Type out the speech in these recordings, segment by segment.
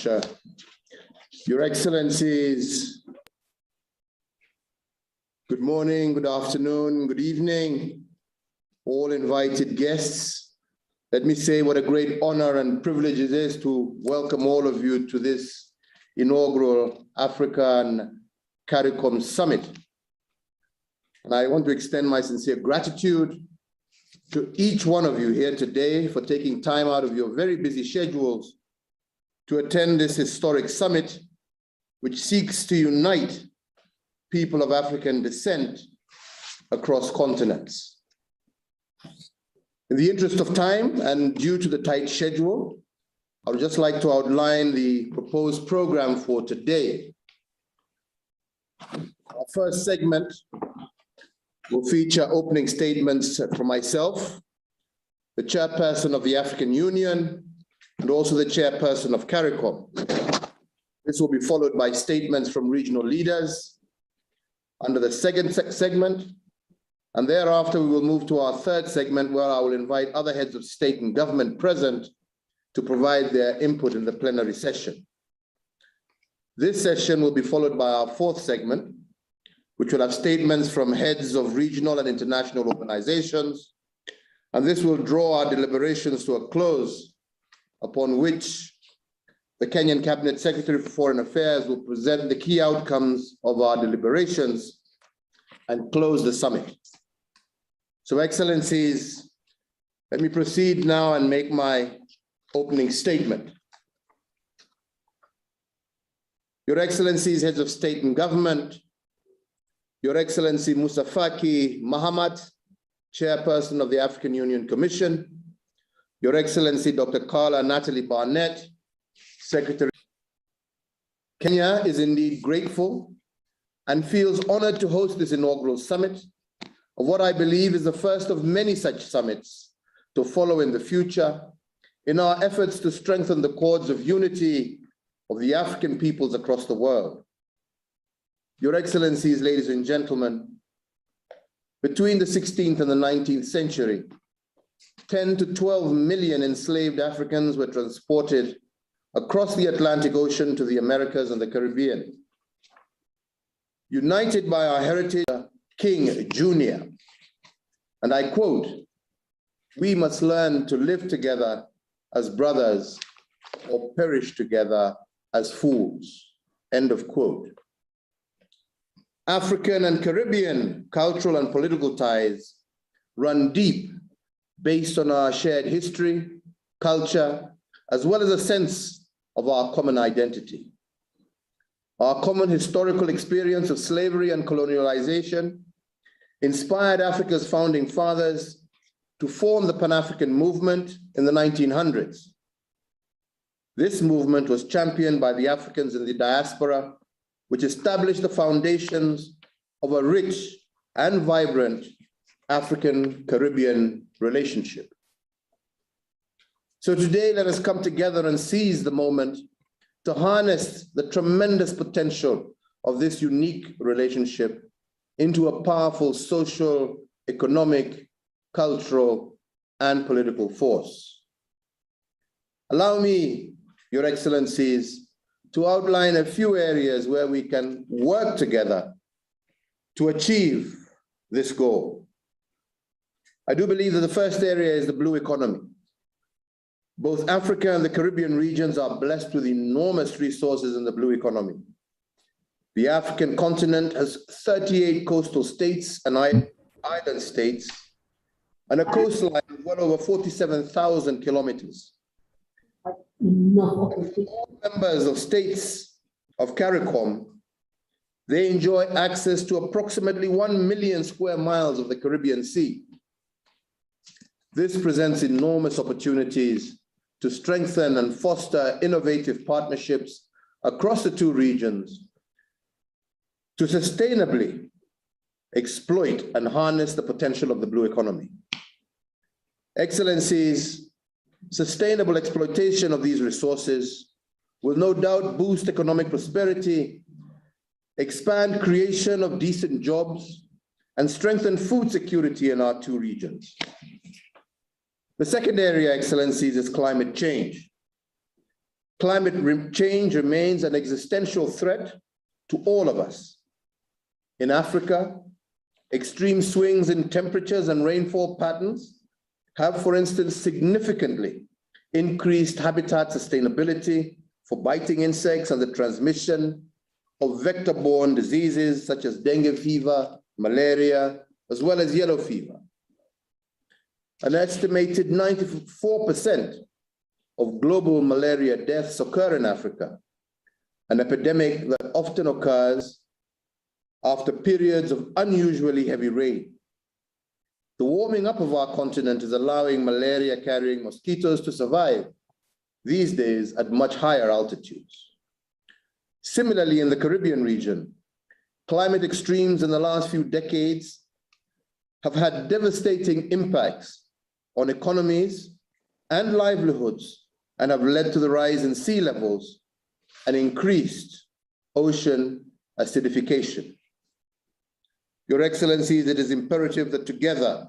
much. Your Excellencies, good morning, good afternoon, good evening, all invited guests. Let me say what a great honor and privilege it is to welcome all of you to this inaugural Africa-Caricom Summit. And I want to extend my sincere gratitude to each one of you here today for taking time out of your very busy schedules to attend this historic summit, which seeks to unite people of African descent across continents. In the interest of time and due to the tight schedule, I would just like to outline the proposed program for today. Our first segment will feature opening statements from myself, the chairperson of the African Union, and also the chairperson of CARICOM. This will be followed by statements from regional leaders under the second segment, and thereafter we will move to our third segment, where I will invite other heads of state and government present to provide their input in the plenary session. This session will be followed by our fourth segment, which will have statements from heads of regional and international organizations, and this will draw our deliberations to a close, upon which the Kenyan Cabinet Secretary for Foreign Affairs will present the key outcomes of our deliberations and close the summit. So, Excellencies, let me proceed now and make my opening statement. Your Excellencies, heads of state and government, Your Excellency Musa Faki Mahamat, Chairperson of the African Union Commission, Your Excellency Dr. Carla Natalie Barnett, Secretary. Kenya is indeed grateful and feels honored to host this inaugural summit of what I believe is the first of many such summits to follow in the future in our efforts to strengthen the cords of unity of the African peoples across the world. Your Excellencies, ladies and gentlemen, between the 16th and the 19th century, 10 to 12 million enslaved Africans were transported across the Atlantic Ocean to the Americas and the Caribbean. United by our heritage, King Jr., and I quote, "We must learn to live together as brothers or perish together as fools," end of quote. African and Caribbean cultural and political ties run deep based on our shared history, culture, as well as a sense of our common identity. Our common historical experience of slavery and colonialization inspired Africa's founding fathers to form the Pan-African movement in the 1900s. This movement was championed by the Africans in the diaspora, which established the foundations of a rich and vibrant African-Caribbean relationship. So today, let us come together and seize the moment to harness the tremendous potential of this unique relationship into a powerful social, economic, cultural, and political force. Allow me, Your Excellencies, to outline a few areas where we can work together to achieve this goal. I do believe that the first area is the blue economy. Both Africa and the Caribbean regions are blessed with enormous resources in the blue economy. The African continent has 38 coastal states and island states, and a coastline of well over 47,000 kilometers. All members of states of CARICOM, they enjoy access to approximately 1 million square miles of the Caribbean Sea. This presents enormous opportunities to strengthen and foster innovative partnerships across the two regions to sustainably exploit and harness the potential of the blue economy. Excellencies, sustainable exploitation of these resources will no doubt boost economic prosperity, expand creation of decent jobs, and strengthen food security in our two regions. The second area, Excellencies, is climate change. Climate change remains an existential threat to all of us. In Africa, extreme swings in temperatures and rainfall patterns have, for instance, significantly increased habitat sustainability for biting insects and the transmission of vector-borne diseases such as dengue fever, malaria, as well as yellow fever. An estimated 94% of global malaria deaths occur in Africa, an epidemic that often occurs after periods of unusually heavy rain. The warming up of our continent is allowing malaria-carrying mosquitoes to survive these days at much higher altitudes. Similarly, in the Caribbean region, climate extremes in the last few decades have had devastating impacts on economies and livelihoods and have led to the rise in sea levels and increased ocean acidification. Your Excellencies, it is imperative that together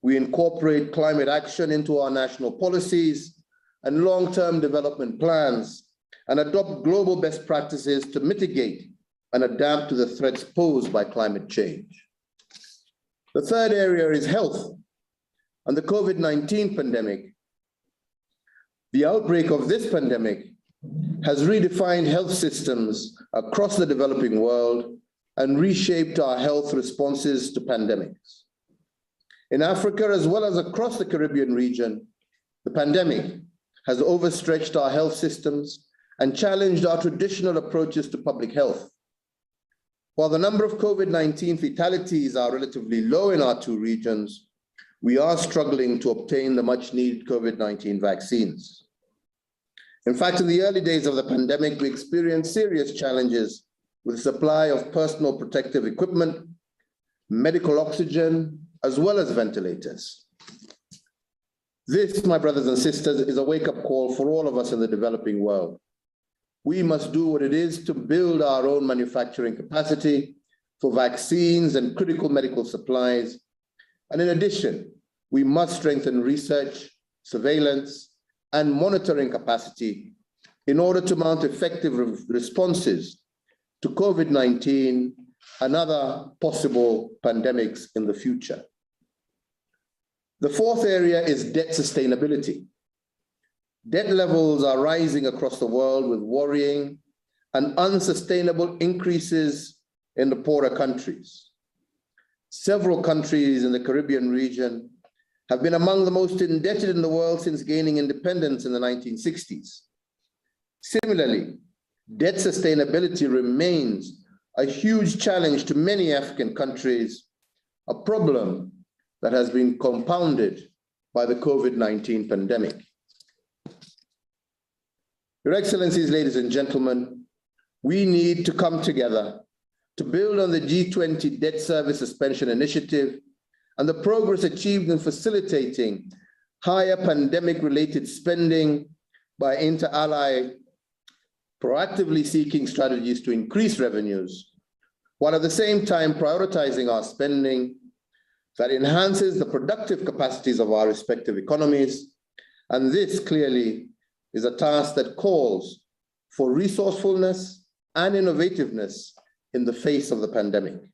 we incorporate climate action into our national policies and long-term development plans and adopt global best practices to mitigate and adapt to the threats posed by climate change. The third area is health and the COVID-19 pandemic. The outbreak of this pandemic has redefined health systems across the developing world and reshaped our health responses to pandemics. In Africa, as well as across the Caribbean region, the pandemic has overstretched our health systems and challenged our traditional approaches to public health. While the number of COVID-19 fatalities are relatively low in our two regions, we are struggling to obtain the much-needed COVID-19 vaccines. In fact, in the early days of the pandemic, we experienced serious challenges with the supply of personal protective equipment, medical oxygen, as well as ventilators. This, my brothers and sisters, is a wake-up call for all of us in the developing world. We must do what it is to build our own manufacturing capacity for vaccines and critical medical supplies. And in addition, we must strengthen research, surveillance, and monitoring capacity in order to mount effective responses to COVID-19 and other possible pandemics in the future. The fourth area is debt sustainability. Debt levels are rising across the world with worrying and unsustainable increases in the poorer countries. Several countries in the Caribbean region have been among the most indebted in the world since gaining independence in the 1960s. Similarly, debt sustainability remains a huge challenge to many African countries, a problem that has been compounded by the COVID-19 pandemic. Your Excellencies, ladies and gentlemen, we need to come together to build on the G20 debt service suspension initiative and the progress achieved in facilitating higher pandemic-related spending by inter-ally proactively seeking strategies to increase revenues, while at the same time prioritizing our spending that enhances the productive capacities of our respective economies. And this clearly is a task that calls for resourcefulness and innovativeness in the face of the pandemic.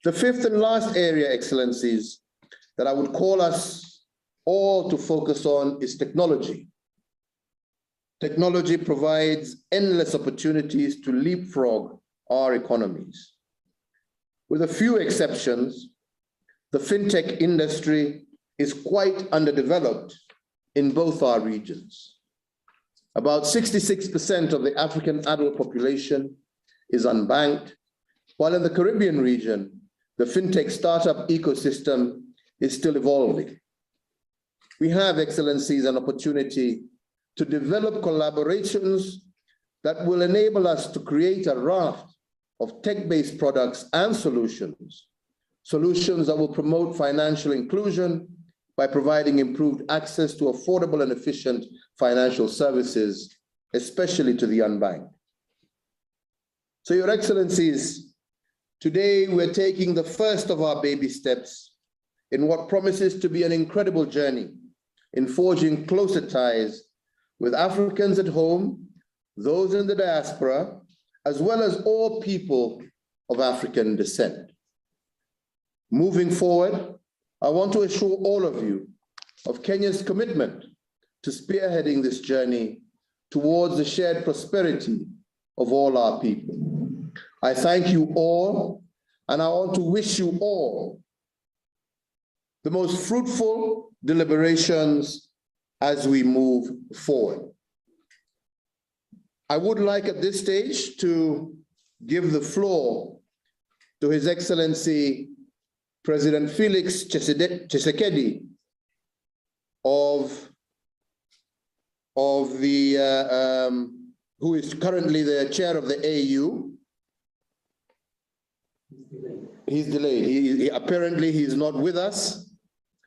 The fifth and last area, Excellencies, that I would call us all to focus on is technology. Technology provides endless opportunities to leapfrog our economies. With a few exceptions, the fintech industry is quite underdeveloped in both our regions. About 66% of the African adult population is unbanked, while in the Caribbean region, the fintech startup ecosystem is still evolving. We have, Excellencies, an opportunity to develop collaborations that will enable us to create a raft of tech-based products and solutions that will promote financial inclusion by providing improved access to affordable and efficient financial services, especially to the unbanked. So, Your Excellencies, today we're taking the first of our baby steps in what promises to be an incredible journey in forging closer ties with Africans at home, those in the diaspora, as well as all people of African descent. Moving forward, I want to assure all of you of Kenya's commitment to spearheading this journey towards the shared prosperity of all our people. I thank you all, and I want to wish you all the most fruitful deliberations as we move forward. I would like at this stage to give the floor to His Excellency President Felix Tshisekedi who is currently the chair of the AU. He's delayed. Apparently he's not with us.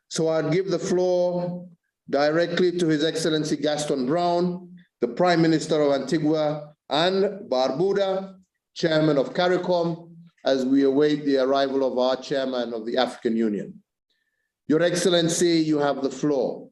So I'll give the floor directly to His Excellency Gaston Brown, the Prime Minister of Antigua and Barbuda, Chairman of CARICOM, as we await the arrival of our Chairman of the African Union. Your Excellency, you have the floor.